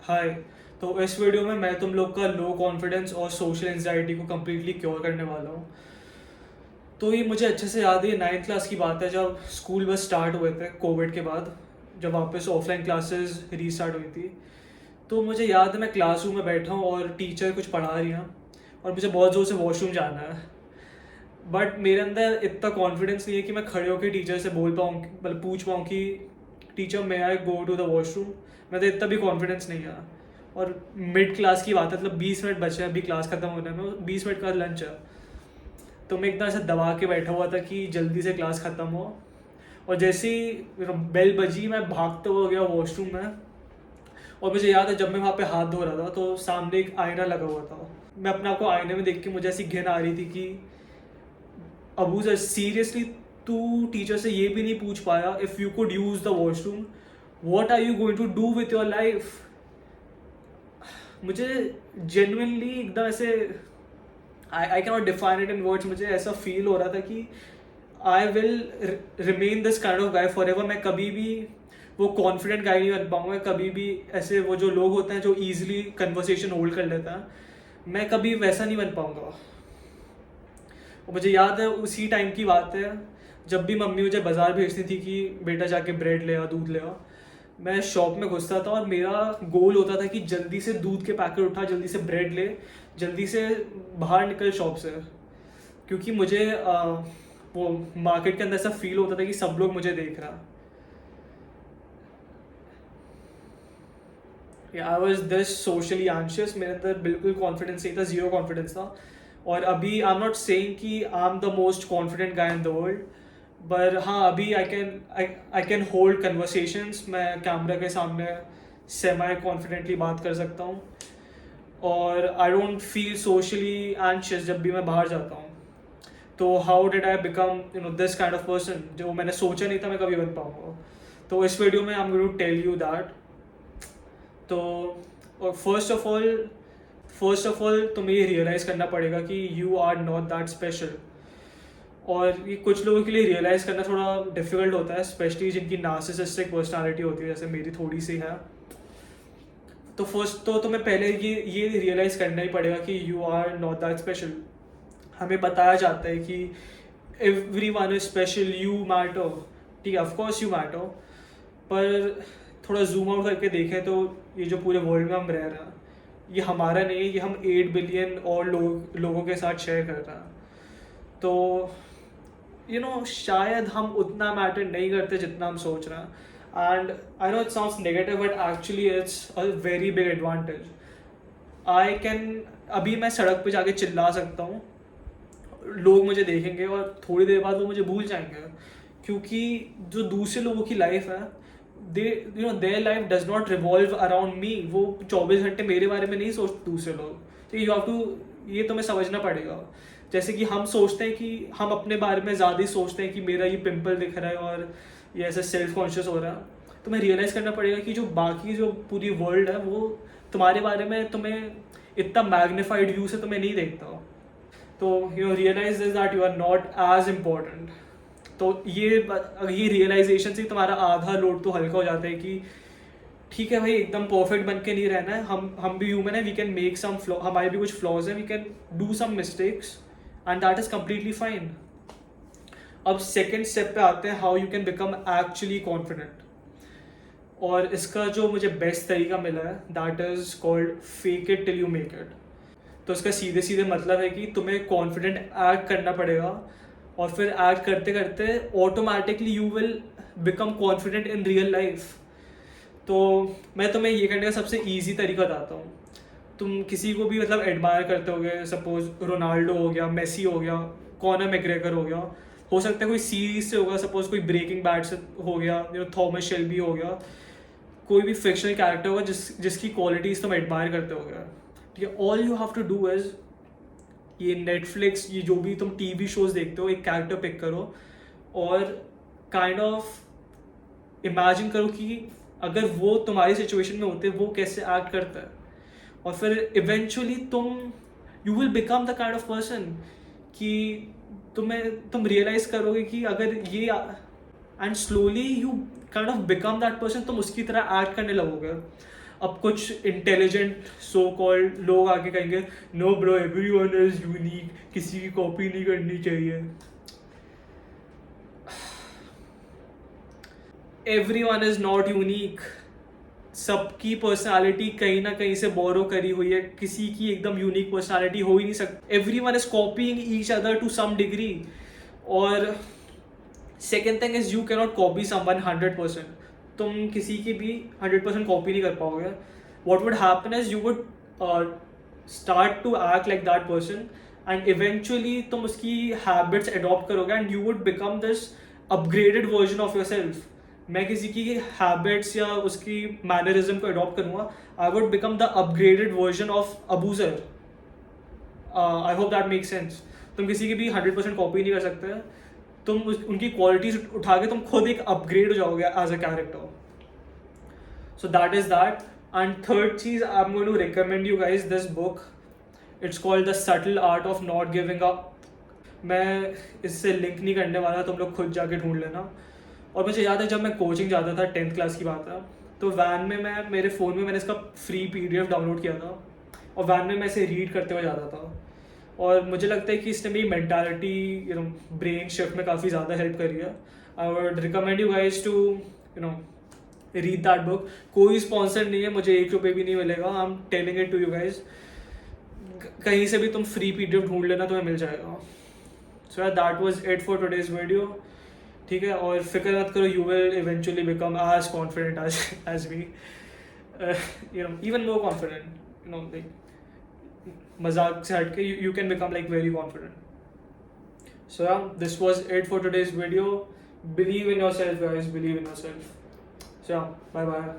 हाय। तो इस वीडियो में मैं तुम लोग का लो कॉन्फिडेंस और सोशल एंजाइटी को कम्प्लीटली क्योर करने वाला हूँ। तो ये मुझे अच्छे से याद है, 9th क्लास की बात है जब स्कूल बस स्टार्ट हुए थे कोविड के बाद, जब वापस ऑफलाइन क्लासेस रीस्टार्ट हुई थी। तो मुझे याद है मैं क्लासरूम में बैठा हूँ और टीचर कुछ पढ़ा रही हैं और मुझे बहुत ज़ोर से वॉशरूम जाना है। बट मेरे अंदर इतना कॉन्फिडेंस नहीं है कि मैं खड़े होकर टीचर से बोल पाऊँ, मतलब पूछ पाऊँ कि teacher may I go to the washroom. मैं तो इतना भी कॉन्फिडेंस नहीं है। और मिड क्लास की बात है, मतलब 20 मिनट बचे हैं अभी क्लास खत्म होने में, 20 मिनट का लंच है। तो मैं एकदम ऐसे दबा के बैठा हुआ था कि जल्दी से क्लास ख़त्म हो। और जैसे ही बेल बजी मैं भागते हुए गया वॉशरूम में। और मुझे याद है जब मैं वहाँ पे हाथ धो रहा था तो सामने एक आईना लगा हुआ था। मैं अपने आप को आईने में देख के मुझे ऐसी घिन आ रही थी कि अबू सर सीरियसली तू टीचर से ये भी नहीं पूछ पाया, if you could use the washroom what are you going to do with your life. मुझे जेन्युइनली एकदम ऐसे I cannot define it in words, मुझे ऐसा फील हो रहा था कि I will remain this kind of guy forever. मैं कभी भी वो कॉन्फिडेंट गाय नहीं बन पाऊंगा कभी भी। ऐसे वो जो लोग होते हैं जो ईजिली कन्वर्सेशन होल्ड कर लेते हैं, मैं कभी वैसा नहीं बन पाऊंगा। और मुझे याद है उसी टाइम की बात है जब भी मम्मी मुझे बाज़ार भेजती थी कि बेटा जाके ब्रेड ले आ, दूध ले आ। मैं शॉप में घुसता था और मेरा गोल होता था कि जल्दी से दूध के पैकेट उठा, जल्दी से ब्रेड ले, जल्दी से बाहर निकल शॉप से। क्योंकि मुझे वो मार्केट के अंदर ऐसा फील होता था कि सब लोग मुझे देख रहा। I was this socially anxious, मेरे अंदर बिल्कुल कॉन्फिडेंस नहीं था, जीरो कॉन्फिडेंस था। और अभी आई एम नॉट सेइंग कि I am the most confident guy in the world, पर हाँ अभी आई कैन होल्ड कन्वर्सेशंस। मैं कैमरा के सामने सेमाई कॉन्फिडेंटली बात कर सकता हूँ। और I don't feel socially anxious जब भी मैं बाहर जाता हूँ। तो how did I become this kind of person, जो मैंने सोचा नहीं था मैं कभी बन पाऊँगा। तो इस वीडियो में I am going to tell you that. तो फर्स्ट ऑफ ऑल तुम्हें ये रियलाइज़ करना पड़ेगा कि you are not that special. और ये कुछ लोगों के लिए रियलाइज़ करना थोड़ा डिफिकल्ट होता है, स्पेशली जिनकी नार्सिसिस्टिक पर्सनालिटी होती है, जैसे मेरी थोड़ी सी है। तो फर्स्ट तो तुम्हें पहले ये रियलाइज़ करना ही पड़ेगा कि you are not that special. हमें बताया जाता है कि everyone is special, you matter. ठीक है, ऑफकोर्स यू मैटर। पर थोड़ा जूम आउट करके देखें तो ये जो पूरे वर्ल्ड में हम रह रहे हैं, ये हमारा नहीं है, ये हम 8 बिलियन और लोगों के साथ शेयर कर रहे हैं। तो शायद हम उतना मैटर नहीं करते जितना हम सोच रहे हैं। And I know it sounds negative but actually it's a very big advantage. I can अभी मैं सड़क पे जाके चिल्ला सकता हूँ, लोग मुझे देखेंगे और थोड़ी देर बाद वो मुझे भूल जाएंगे। क्योंकि जो दूसरे लोगों की लाइफ है, they their life does not revolve around me. वो 24 घंटे मेरे बारे में नहीं सोचते दूसरे लोग। तो यू हैव टू, ये तुम्हें समझना पड़ेगा। जैसे कि हम सोचते हैं कि हम अपने बारे में ज़्यादा ही सोचते हैं कि मेरा ये पिंपल दिख रहा है और ये ऐसे सेल्फ कॉन्शियस हो रहा है। तुम्हें रियलाइज़ करना पड़ेगा कि जो बाकी जो पूरी वर्ल्ड है वो तुम्हारे बारे में तुम्हें इतना मैग्नीफाइड व्यू से तुम्हें नहीं देखता। तो realize is that you are not as important. तो ये रियलाइजेशन से तुम्हारा आधा लोड तो हल्का हो जाता है कि ठीक है भाई, एकदम परफेक्ट बन के नहीं रहना है। हम भी ह्यूमन है, we can make some flaw, हमारे भी कुछ फ्लॉज हैं, we can do some mistakes and that is completely fine. अब सेकेंड स्टेप पे आते हैं, how you can become actually confident. और इसका जो मुझे बेस्ट तरीका मिला है that is called fake it till you make it. तो इसका सीधे सीधे मतलब है कि तुम्हें कॉन्फिडेंट एक्ट करना पड़ेगा और फिर एक्ट करते करते automatically you will become confident in real life. तो मैं तुम्हें ये करने का सबसे ईजी तरीका बताता हूँ। तुम किसी को भी मतलब एडमायर करते होगे, सपोज रोनाल्डो हो गया, मेसी हो गया, कॉनर मैग्रेगर हो सकता है कोई सीरीज से होगा, सपोज कोई ब्रेकिंग बैड से हो गया, थॉमस शेल्बी हो गया, कोई भी फिक्शनल कैरेक्टर होगा जिसकी क्वालिटीज तुम एडमायर करते होगे। ठीक है, all you have to do is, ये नेटफ्लिक्स, ये जो भी तुम टीवी शोज देखते हो, एक कैरेक्टर पिक करो और काइंड ऑफ इमेजिन करो कि अगर वो तुम्हारी सिचुएशन में होते वो कैसे एक्ट करता है। और फिर eventually you will become the kind of person कि तुम रियलाइज करोगे कि अगर ये, and slowly you kind of become that person, तुम उसकी तरह एक्ट करने लगोगे। अब कुछ इंटेलिजेंट सो कॉल्ड लोग आके कहेंगे no bro everyone is unique, किसी की कॉपी नहीं करनी चाहिए. Everyone is not unique. सबकी पर्सनालिटी कहीं ना कहीं से बोरो करी हुई है, किसी की एकदम यूनिक पर्सनालिटी हो ही नहीं सकती. Everyone is copying each other to some degree. और second thing is you can not copy someone 100%. तुम किसी की भी 100% कॉपी नहीं कर पाओगे. What would happen is you would start to act like that person and eventually तुम उसकी हैबिट्स अडॉप्ट करोगे and you would become this upgraded version of yourself. मैं किसी की हैबिट्स या उसकी मैनरिज्म को अडॉप्ट करूँगा, I would become the upgraded version of Abuzar. I hope that make sense. तुम किसी की भी 100% कॉपी नहीं कर सकते. तुम उनकी क्वालिटीज उठा के तुम खुद एक अपग्रेड हो जाओगे as a character. So that is that. And third चीज, I am going to recommend you guys this book. It's called the subtle art of not giving up. मैं इससे लिंक नहीं करने वाला, तुम लोग खुद जाके ढूंढ लेना. और मुझे याद है जब मैं कोचिंग जाता था, 10th क्लास की बात है, तो वैन में मैं मेरे फ़ोन में मैंने इसका फ्री PDF डाउनलोड किया था और वैन में मैं इसे रीड करते हुए जाता था. और मुझे लगता है कि इसने मेरी मेंटालिटी ब्रेन शिफ्ट में काफ़ी ज़्यादा हेल्प करी है. I would recommend you guys to read that book. कोई स्पॉन्सर नहीं है, मुझे ₹1 भी नहीं मिलेगा. I am telling it to you guys. कहीं से भी तुम फ्री PDF ढूंढ लेना, तुम्हें मिल जाएगा. So that was it for today's video. ठीक है, और फिक्र मत करो, you will eventually become as confident as we, even more confident. Like मजाक से हट के you can become like very confident. So yeah this was it for today's video. Believe in yourself guys, believe in yourself. So yeah bye bye.